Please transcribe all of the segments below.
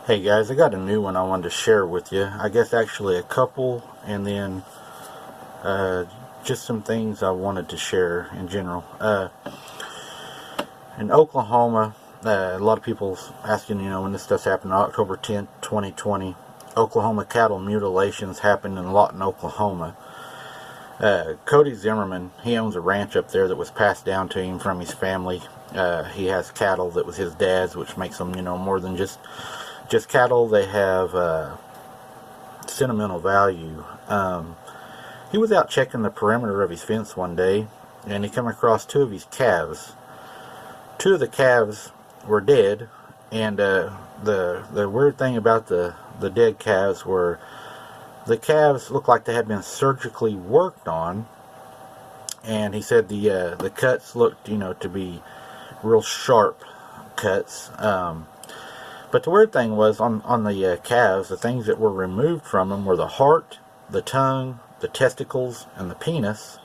Hey guys, I got a new one I wanted to share with you. I guess actually a couple, and then uh, just some things I wanted to share in general. In Oklahoma, a lot of people asking, when this stuff's happened, October 10th, 2020. Oklahoma cattle mutilations happened in Lawton, Oklahoma. Cody Zimmerman, he owns a ranch up there that was passed down to him from his family. He has cattle that was his dad's, which makes them, more than just cattle. They have sentimental value. He was out checking the perimeter of his fence one day, and he came across two of his calves. Two of the calves were dead, and the weird thing about the dead calves were the calves looked like they had been surgically worked on, and he said the cuts looked, to be real sharp cuts. But the weird thing was, on the calves, the things that were removed from them were the heart, the tongue, the testicles, and the penis,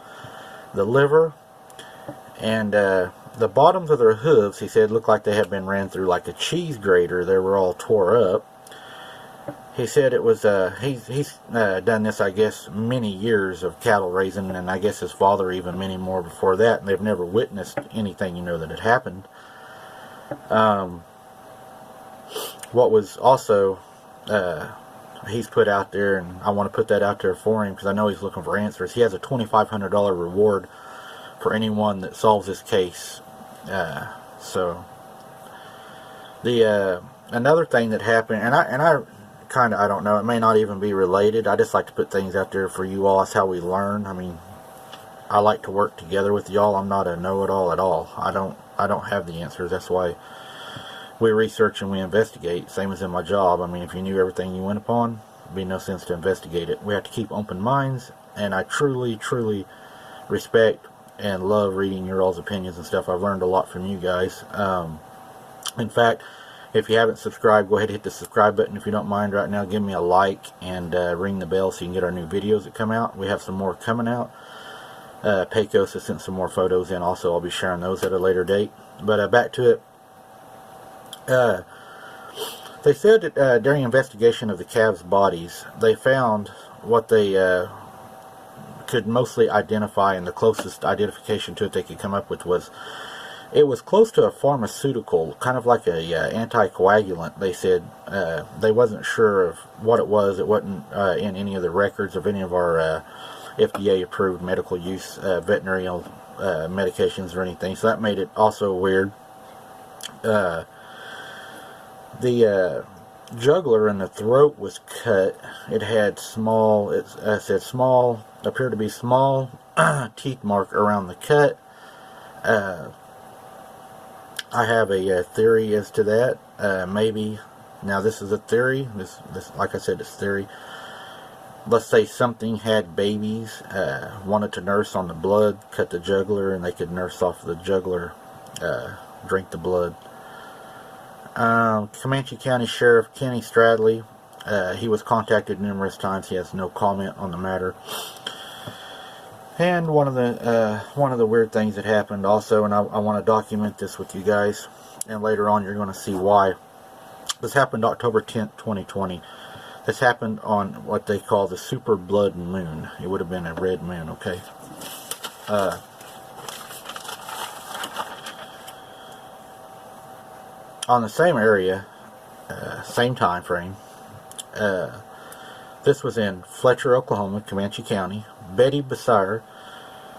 the liver, and the bottoms of their hooves, he said, looked like they had been ran through like a cheese grater. They were all tore up. He said it was, he's done this, I guess, many years of cattle raising, and I guess his father even many more before that, and they've never witnessed anything, that had happened. What was also, he's put out there, and I want to put that out there for him because I know he's looking for answers. He has a $2,500 reward for anyone that solves this case. So the another thing that happened, and I kind of, I don't know, it may not even be related. I just like to put things out there for you all. That's how we learn. I mean, I like to work together with y'all. I'm not a know-it-all at all. I don't have the answers. That's why we research and we investigate, same as in my job. I mean, if you knew everything you went upon, there'd be no sense to investigate it. We have to keep open minds, and I truly, truly respect and love reading your all's opinions and stuff. I've learned a lot from you guys. In fact, if you haven't subscribed, go ahead and hit the subscribe button if you don't mind right now. Give me a like and ring the bell so you can get our new videos that come out. We have some more coming out. Pecos has sent some more photos in also. I'll be sharing those at a later date. But back to it. They said that during investigation of the calves' bodies, they found what they could mostly identify, and the closest identification to it they could come up with was it was close to a pharmaceutical, kind of like a anticoagulant. They said they wasn't sure of what it was. It wasn't in any of the records of any of our FDA-approved medical use veterinary medications or anything. So that made it also weird. The jugular in the throat was cut. It had small, it said small, appeared to be small teeth mark around the cut. I have a theory as to that. Maybe, now this is a theory, this like I said, it's theory. Let's say something had babies, wanted to nurse on the blood, cut the jugular, and they could nurse off the jugular, drink the blood. Comanche County Sheriff Kenny Stradley, he was contacted numerous times. He has no comment on the matter. And one of the weird things that happened also, and I want to document this with you guys, and later on you're going to see why. This happened October 10th, 2020. This happened on what they call the super blood moon. It would have been a red moon, okay? On the same area, same time frame, this was in Fletcher, Oklahoma, Comanche County. Betty Basire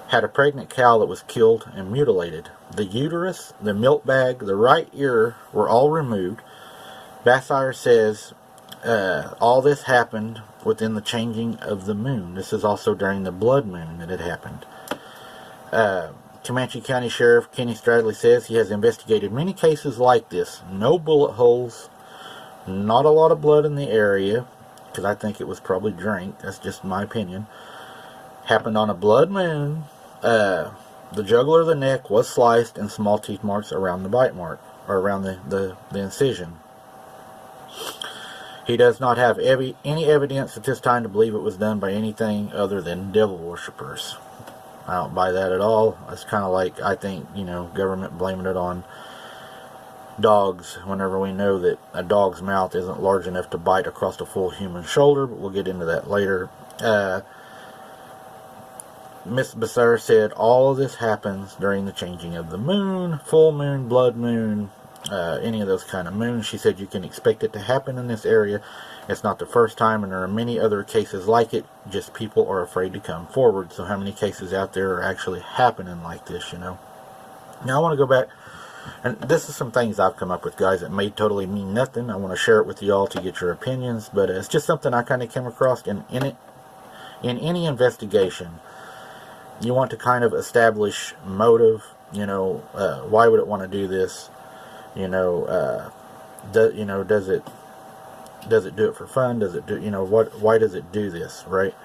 had a pregnant cow that was killed and mutilated. The uterus, the milk bag, the right ear were all removed. Basire says all this happened within the changing of the moon. This is also during the blood moon that it happened. Comanche County Sheriff Kenny Stradley says he has investigated many cases like this. No bullet holes, not a lot of blood in the area, because I think it was probably drink. That's just my opinion. Happened on a blood moon. The jugular of the neck was sliced, and small teeth marks around the bite mark, or around the incision. He does not have any evidence at this time to believe it was done by anything other than devil worshippers. I don't buy that at all. It's kind of like, I think, government blaming it on dogs whenever we know that a dog's mouth isn't large enough to bite across a full human shoulder, but we'll get into that later. Miss Becerra said all of this happens during the changing of the moon, full moon, blood moon, any of those kind of moons. She said you can expect it to happen in this area. It's not the first time, and there are many other cases like it, just people are afraid to come forward. So how many cases out there are actually happening like this, you know? Now I want to go back, and this is some things I've come up with, guys, that may totally mean nothing. I want to share it with you all to get your opinions, but it's just something I kind of came across. In any investigation, you want to kind of establish motive, you know, why would it want to do this, you know, does it do it for fun, does it do, you know, why does it do this, right?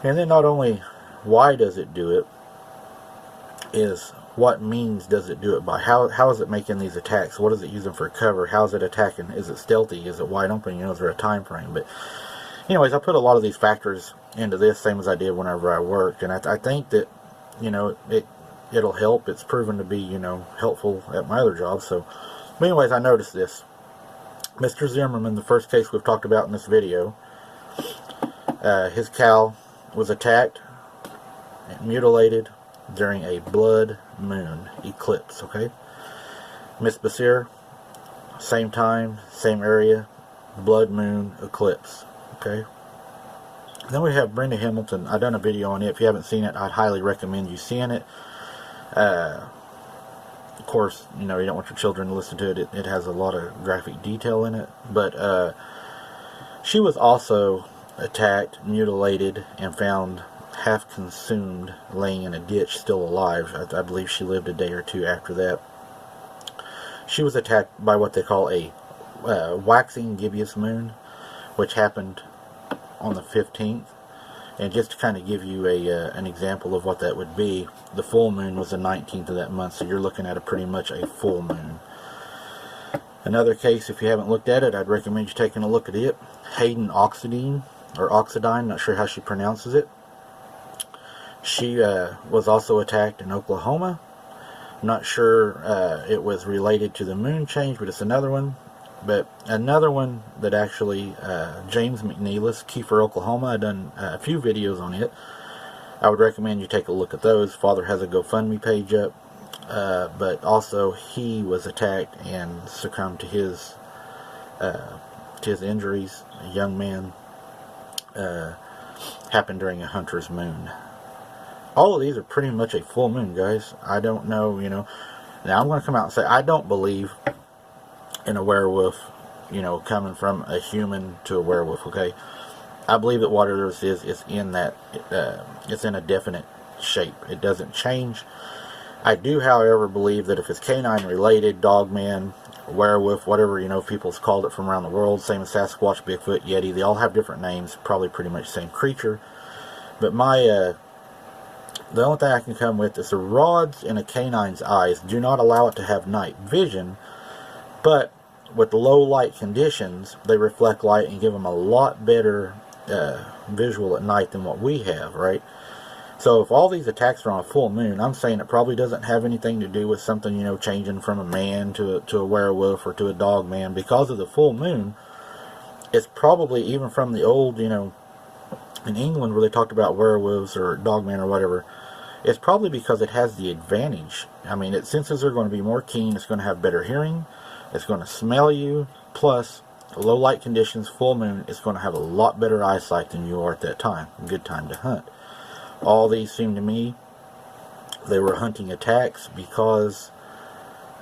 And then not only why does it do it, is what means does it do it by? How is it making these attacks? What is it using for cover? How is it attacking? Is it stealthy? Is it wide open? You know, is there a time frame? But anyways, I put a lot of these factors into this, same as I did whenever I worked, and I think that, you know, it'll help. It's proven to be, you know, helpful at my other job. So, but anyways, I noticed this. Mr. Zimmerman, the first case we've talked about in this video, his cow was attacked and mutilated during a blood moon eclipse, okay? Miss Becerra, same time, same area, blood moon eclipse, okay? Then we have Brenda Hamilton. I've done a video on it. If you haven't seen it, I'd highly recommend you seeing it. Of course, you know, you don't want your children to listen to it. It has a lot of graphic detail in it. But she was also attacked, mutilated, and found half consumed, laying in a ditch, still alive. I believe she lived a day or two after that. She was attacked by what they call a waxing gibbous moon, which happened on the 15th. And just to kind of give you an example of what that would be, the full moon was the 19th of that month, so you're looking at pretty much a full moon. Another case, if you haven't looked at it, I'd recommend you taking a look at it. Hayden Oxidine, or Oxidine, not sure how she pronounces it. She was also attacked in Oklahoma. Not sure it was related to the moon change, but it's another one. But another one that actually, James McNeilis, Kiefer, Oklahoma, I've done a few videos on it. I would recommend you take a look at those. Father has a GoFundMe page up. But also he was attacked and succumbed to his injuries. A young man, happened during a hunter's moon. All of these are pretty much a full moon, guys. I don't know, you know. Now I'm going to come out and say I don't believe in a werewolf, you know, coming from a human to a werewolf, okay? I believe that whatever this is in that, it's in a definite shape. It doesn't change. I do, however, believe that if it's canine related, dogman, werewolf, whatever, you know, people's called it from around the world, same as Sasquatch, Bigfoot, Yeti, they all have different names, probably pretty much the same creature. But my, the only thing I can come with is the rods in a canine's eyes do not allow it to have night vision, but with low light conditions, they reflect light and give them a lot better visual at night than what we have, right? So if all these attacks are on a full moon, I'm saying it probably doesn't have anything to do with something, you know, changing from a man to a werewolf or to a dog man. Because of the full moon, it's probably, even from the old, you know, in England where they talked about werewolves or dogmen or whatever, it's probably because it has the advantage. I mean, its senses are going to be more keen, it's going to have better hearing, it's going to smell you, plus low light conditions, full moon, it's going to have a lot better eyesight than you are at that time. Good time to hunt. All these seem to me, they were hunting attacks because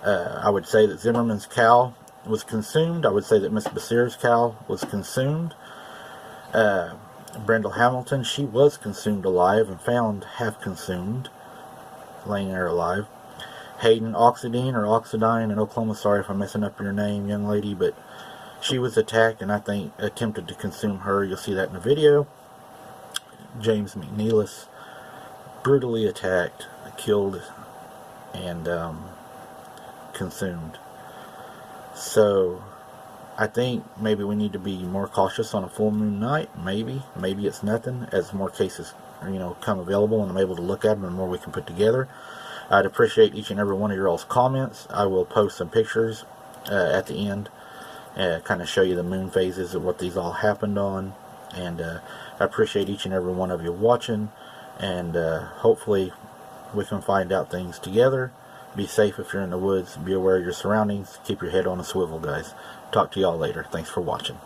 I would say that Zimmerman's cow was consumed. I would say that Miss Becerra's cow was consumed. Brenda Hamilton, she was consumed alive and found half consumed, laying there alive. Hayden Oxidine or Oxidine in Oklahoma, sorry if I'm messing up your name, young lady, but she was attacked and I think attempted to consume her. You'll see that in the video. James McNeilis, brutally attacked, killed, and consumed. So I think maybe we need to be more cautious on a full moon night. Maybe it's nothing. As more cases, you know, come available and I'm able to look at them, and more we can put together. I'd appreciate each and every one of your all's comments. I will post some pictures at the end, kind of show you the moon phases of what these all happened on. And I appreciate each and every one of you watching, and hopefully we can find out things together. Be safe if you're in the woods. Be aware of your surroundings. Keep your head on a swivel, guys. Talk to y'all later. Thanks for watching.